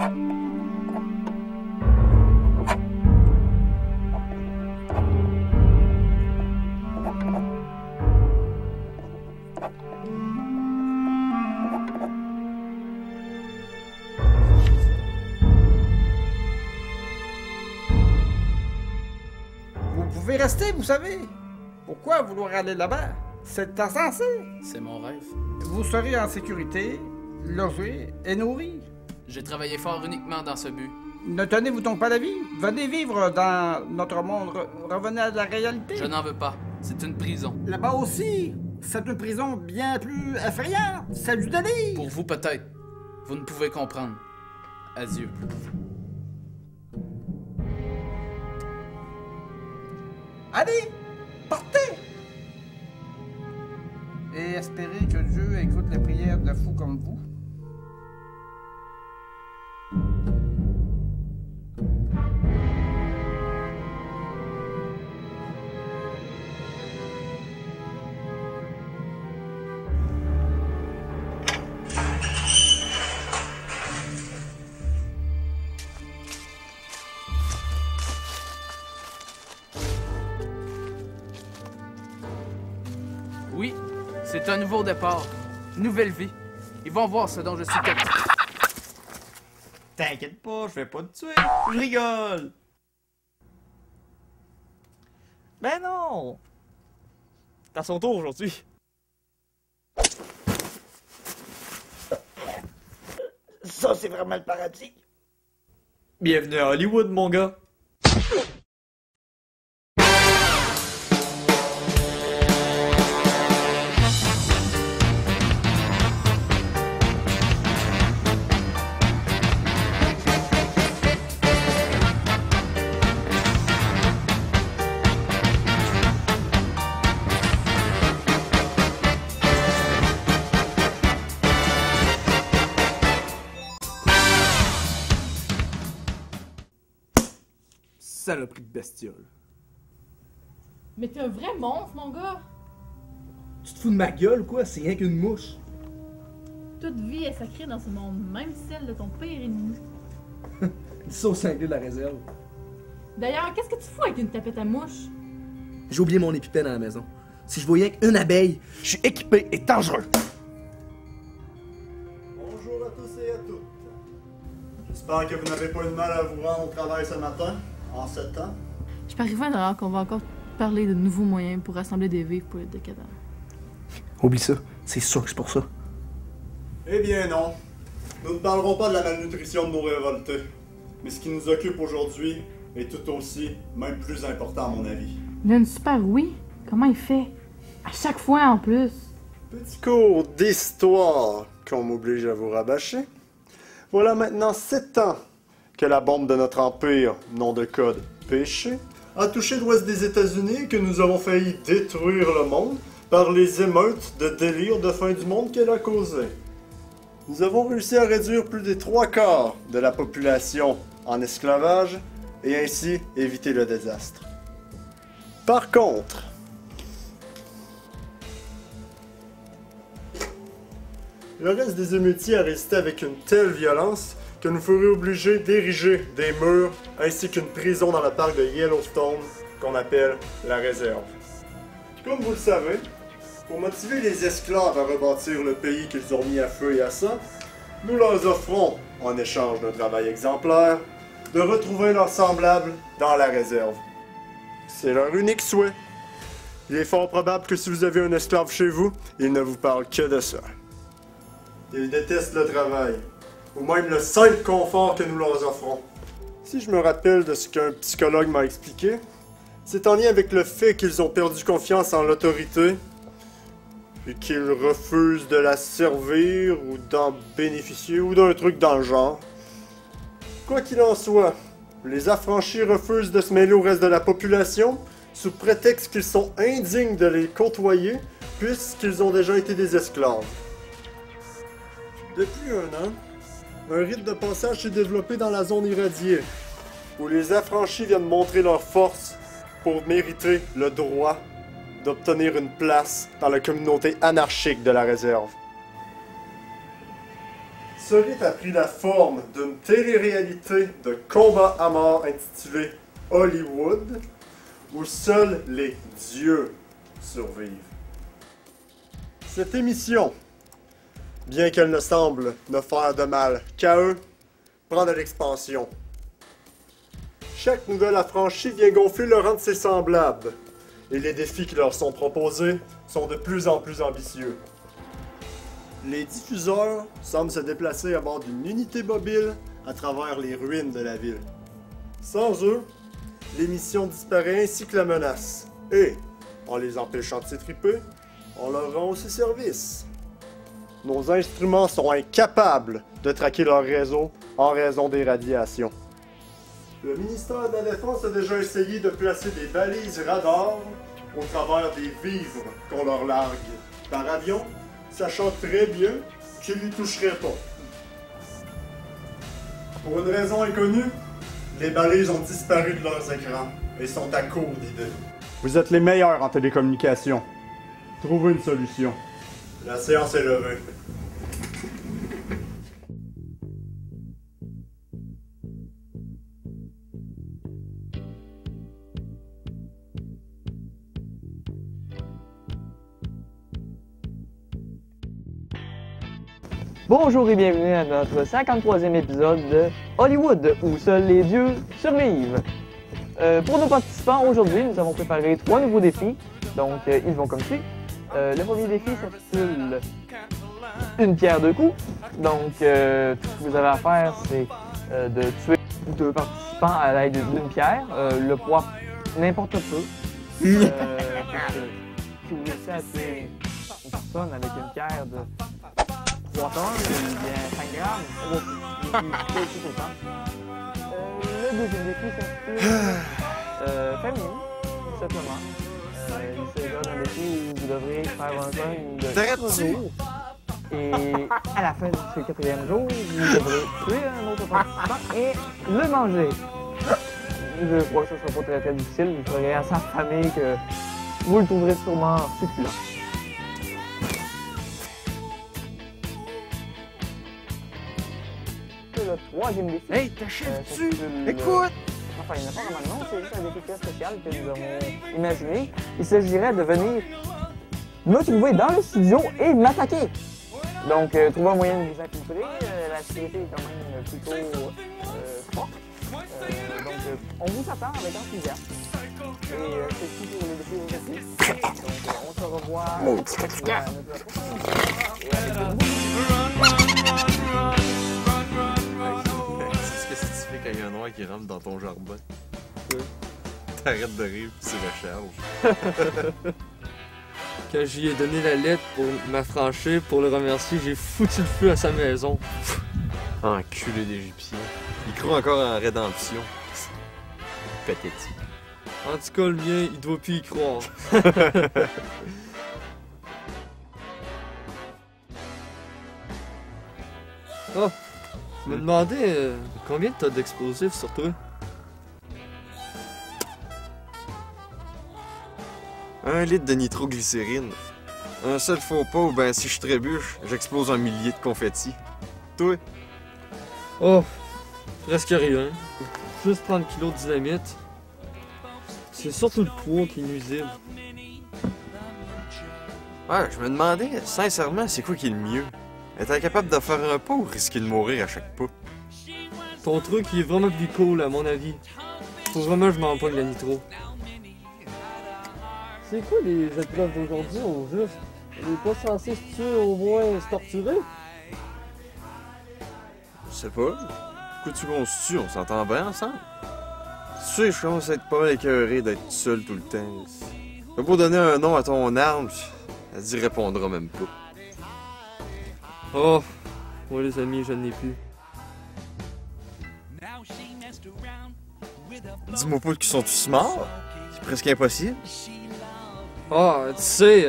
Vous pouvez rester, vous savez. Pourquoi vouloir aller là-bas? C'est insensé. C'est mon rêve. Vous serez en sécurité, logé et nourri. J'ai travaillé fort uniquement dans ce but. Ne tenez-vous donc pas la vie? Venez vivre dans notre monde. Revenez à la réalité. Je n'en veux pas. C'est une prison. Là-bas aussi, c'est une prison bien plus effrayante. C'est du délire. Pour vous, peut-être. Vous ne pouvez comprendre. Adieu. Allez, partez! Et espérez que Dieu écoute les prières de fous comme vous. Oui, c'est un nouveau départ. Nouvelle vie. Ils vont voir ce dont je suis capable. T'inquiète pas, je vais pas te tuer. Je rigole. Ben non. C'est à son tour aujourd'hui. Ça, c'est vraiment le paradis. Bienvenue à Hollywood, mon gars. Saloperie de bestiole. Mais t'es un vrai monstre, mon gars! Tu te fous de ma gueule ou quoi? C'est rien qu'une mouche. Toute vie est sacrée dans ce monde, même celle de ton pire ennemi. Dis ça au cinglé de la réserve. D'ailleurs, qu'est-ce que tu fous avec une tapette à mouche? J'ai oublié mon épipène à la maison. Si je voyais qu'une abeille, je suis équipé et dangereux. Bonjour à tous et à toutes. J'espère que vous n'avez pas eu de mal à vous rendre au travail ce matin, en ce temps. Je parie alors qu'on va encore parler de nouveaux moyens pour rassembler des vivres pour être décadents. Oublie ça, c'est sûr que c'est pour ça. Eh bien non. Nous ne parlerons pas de la malnutrition de nos révoltés. Mais ce qui nous occupe aujourd'hui est tout aussi, même plus important à mon avis. Il a une super oui. Comment il fait? À chaque fois en plus. Petit cours d'histoire qu'on m'oblige à vous rabâcher. Voilà maintenant 7 ans que la bombe de notre empire, nom de code péché, a touché l'ouest des États-Unis et que nous avons failli détruire le monde par les émeutes de délire de fin du monde qu'elle a causé. Nous avons réussi à réduire plus des 3/4 de la population en esclavage et ainsi éviter le désastre. Par contre, le reste des émeutiers a résisté avec une telle violence que nous ferions obligés d'ériger des murs ainsi qu'une prison dans le parc de Yellowstone qu'on appelle la réserve. Comme vous le savez, pour motiver les esclaves à rebâtir le pays qu'ils ont mis à feu et à sang, nous leur offrons, en échange d'un travail exemplaire, de retrouver leurs semblables dans la réserve. C'est leur unique souhait. Il est fort probable que si vous avez un esclave chez vous, il ne vous parle que de ça. Ils détestent le travail, ou même le simple confort que nous leur offrons. Si je me rappelle de ce qu'un psychologue m'a expliqué, c'est en lien avec le fait qu'ils ont perdu confiance en l'autorité et qu'ils refusent de la servir ou d'en bénéficier ou d'un truc dans le genre. Quoi qu'il en soit, les affranchis refusent de se mêler au reste de la population sous prétexte qu'ils sont indignes de les côtoyer puisqu'ils ont déjà été des esclaves. Depuis un an, un rite de passage s'est développé dans la zone irradiée, où les affranchis viennent montrer leur force pour mériter le droit d'obtenir une place dans la communauté anarchique de la réserve. Solite a pris la forme d'une télé-réalité de combat à mort intitulée Hollywood, où seuls les dieux survivent. Cette émission, bien qu'elle ne semble ne faire de mal qu'à eux, prend de l'expansion. Chaque nouvelle affranchie vient gonfler le rang de ses semblables, et les défis qui leur sont proposés sont de plus en plus ambitieux. Les diffuseurs semblent se déplacer à bord d'une unité mobile à travers les ruines de la ville. Sans eux, l'émission disparaît ainsi que la menace, et, en les empêchant de s'étriper, on leur rend aussi service. Nos instruments sont incapables de traquer leur réseau en raison des radiations. Le ministère de la Défense a déjà essayé de placer des balises radars au travers des vivres qu'on leur largue par avion, sachant très bien qu'ils n'y toucheraient pas. Pour une raison inconnue, les balises ont disparu de leurs écrans et sont à court d'idées. Vous êtes les meilleurs en télécommunication. Trouvez une solution. La séance est levée. Bonjour et bienvenue à notre 53e épisode de Hollywood, où seuls les dieux survivent. Pour nos participants, aujourd'hui, nous avons préparé 3 nouveaux défis, donc ils vont comme suit. Le premier défi s'intitule Une pierre deux coups, donc tout ce que vous avez à faire, c'est de tuer 2 participants à l'aide d'une pierre, le poids n'importe peu. Si vous réussissez à tuer une personne avec une pierre de 3 tonnes, ou bien 5 grammes, c'est tout autant. Le deuxième défi s'intitule Famine, tout simplement. Il s'agit d'un défi où vous devrez faire un jeûne de 4 jours. Et à la fin de ce 4e jour, vous devrez tuer un autre participant et le manger. Je crois que ce ne sera pas très très difficile, vous serez assez affamé que vous le trouverez sûrement succulent. Le troisième défi. Hey, t'achèves-tu? Écoute! Enfin, il n'y a pas vraiment de nom, c'est juste un défi très spécial que nous avons imaginé. Il s'agirait de venir me trouver dans le studio et m'attaquer. Donc, trouver un moyen de vous accomplir. La sécurité est quand même plutôt forte. Donc, on vous attend avec enthousiasme. Et c'est tout pour les défis aujourd'hui. Donc, on se revoit à notre prochaine et avec de nouveaux. Qu'est-ce que tu fais quand il y a un noir qui rentre dans ton jardin? T'arrêtes de rire puis tu recharges. Quand j'y ai donné la lettre pour m'affranchir, pour le remercier, j'ai foutu le feu à sa maison. Enculé d'Égyptien. Il croit encore en rédemption. Pathétique. En tout cas, le mien, il doit plus y croire. Oh, je me demandais combien t'as d'explosifs sur toi? Un litre de nitroglycérine. Un seul faux pas ou ben si je trébuche, j'explose un millier de confettis. Toi? Oh, presque rien. Juste 30 kilos de dynamite. C'est surtout le poids qui est nuisible. Ouais, je me demandais, sincèrement, c'est quoi qui est le mieux? Être incapable de faire un pas ou risquer de mourir à chaque pas? Ton truc, il est vraiment plus cool, à mon avis. Faut vraiment que je m'empoigne la nitro. C'est quoi les épreuves d'aujourd'hui au juste? On est pas censé se tuer, au moins se torturer? Je sais pas. Pourquoi tu qu'on se tue? On s'entend bien ensemble? Tu sais, je commence à être pas mal écœuré d'être seul tout le temps. Fais pas donner un nom à ton arme, elle t'y répondra même pas. Oh, moi les amis, je n'ai plus. Dis-moi pas qu'ils sont tous morts. C'est presque impossible. Ah, tu sais,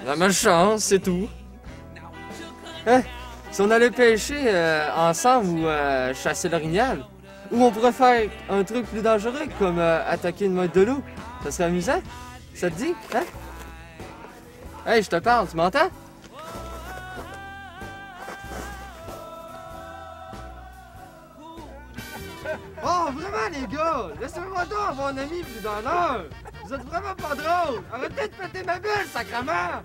la malchance, c'est tout. Hein? Si on allait pêcher ensemble ou chasser l'orignal, ou on pourrait faire un truc plus dangereux comme attaquer une meute de loup, ça serait amusant? Ça te dit? Hein? Hey, je te parle, tu m'entends? Oh, vraiment, les gars! Laissez-moi donc avoir un ami plus d'un heure! Vous êtes vraiment pas drôle! Arrêtez de péter ma bulle, sacrement!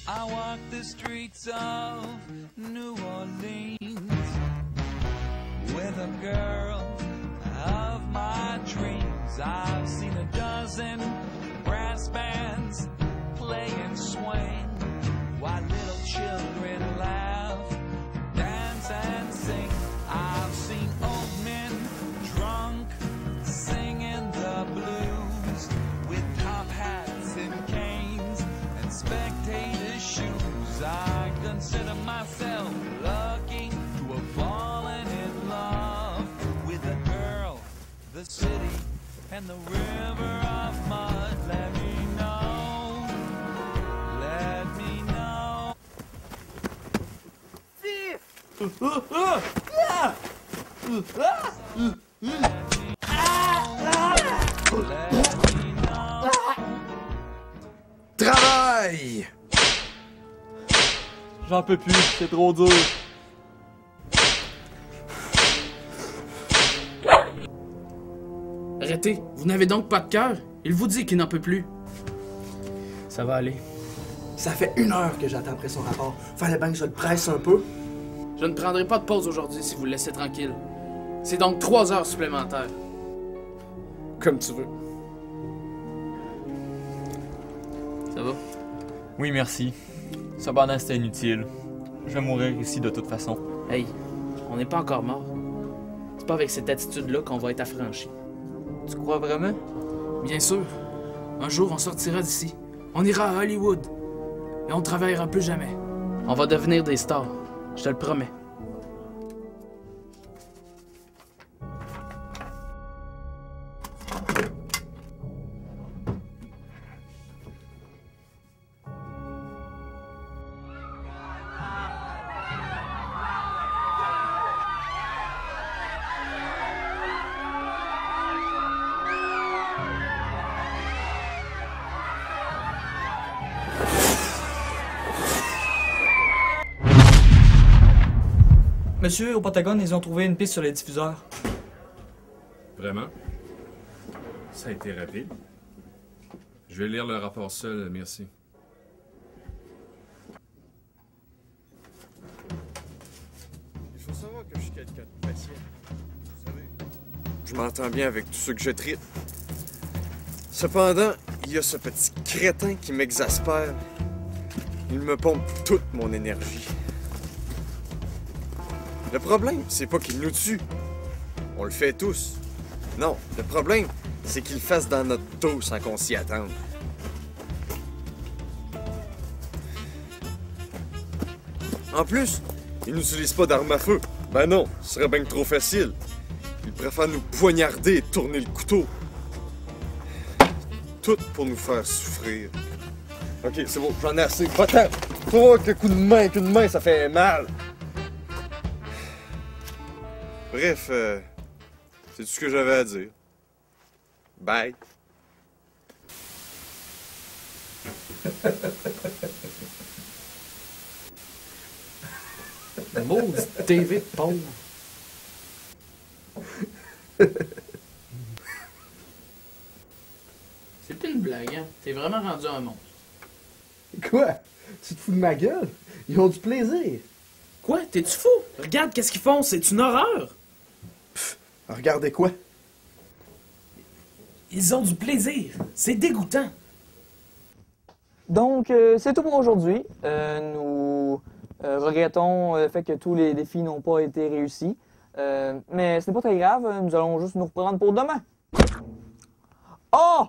I walk the streets of New Orleans with a girl of my dreams. I've seen a dozen brass bands play and swing while little children laugh, dance and sing. I've seen old men drunk singing the blues with top hats and canes and spectators' shoes. I consider myself lucky to have fallen in love with a girl, the city, and the river of mud. Let me know, let me know. Travail! J'en peux plus, c'est trop dur. Arrêtez, vous n'avez donc pas de cœur? Il vous dit qu'il n'en peut plus. Ça va aller. Ça fait 1 heure que j'attends après son rapport. Fallait bien que je le presse un peu. Je ne prendrai pas de pause aujourd'hui si vous le laissez tranquille. C'est donc 3 heures supplémentaires. Comme tu veux. Ça va? Oui, merci. Cependant, c'était inutile. Je vais mourir ici de toute façon. Hey, on n'est pas encore mort. C'est pas avec cette attitude-là qu'on va être affranchi. Tu crois vraiment? Bien sûr. Un jour, on sortira d'ici. On ira à Hollywood. Et on travaillera plus jamais. On va devenir des stars. Je te le promets. Monsieur, au Pentagone, ils ont trouvé une piste sur les diffuseurs. Vraiment? Ça a été rapide. Je vais lire le rapport seul, merci. Il faut savoir que je suis quelqu'un de patient. Vous savez, je m'entends bien avec tous ceux que je traite. Cependant, il y a ce petit crétin qui m'exaspère. Il me pompe toute mon énergie. Le problème, c'est pas qu'il nous tue. On le fait tous. Non, le problème, c'est qu'il le fasse dans notre dos sans qu'on s'y attende. En plus, il n'utilise pas d'arme à feu. Ben non, ce serait bien trop facile. Il préfère nous poignarder et tourner le couteau. Tout pour nous faire souffrir. Ok, c'est bon, j'en ai assez. Pas-t'en! Oh, que coup de main, ça fait mal! Bref, c'est tout ce que j'avais à dire. Bye! Maudit TV de pauvre. C'est plus une blague, hein? T'es vraiment rendu un monstre. Quoi? Tu te fous de ma gueule? Ils ont du plaisir. Quoi? T'es-tu fou? Regarde qu'est-ce qu'ils font, c'est une horreur! Regardez quoi? Ils ont du plaisir. C'est dégoûtant. Donc, c'est tout pour aujourd'hui. Nous regrettons le fait que tous les défis n'ont pas été réussis. Mais ce n'est pas très grave. Nous allons juste nous reprendre pour demain. Oh!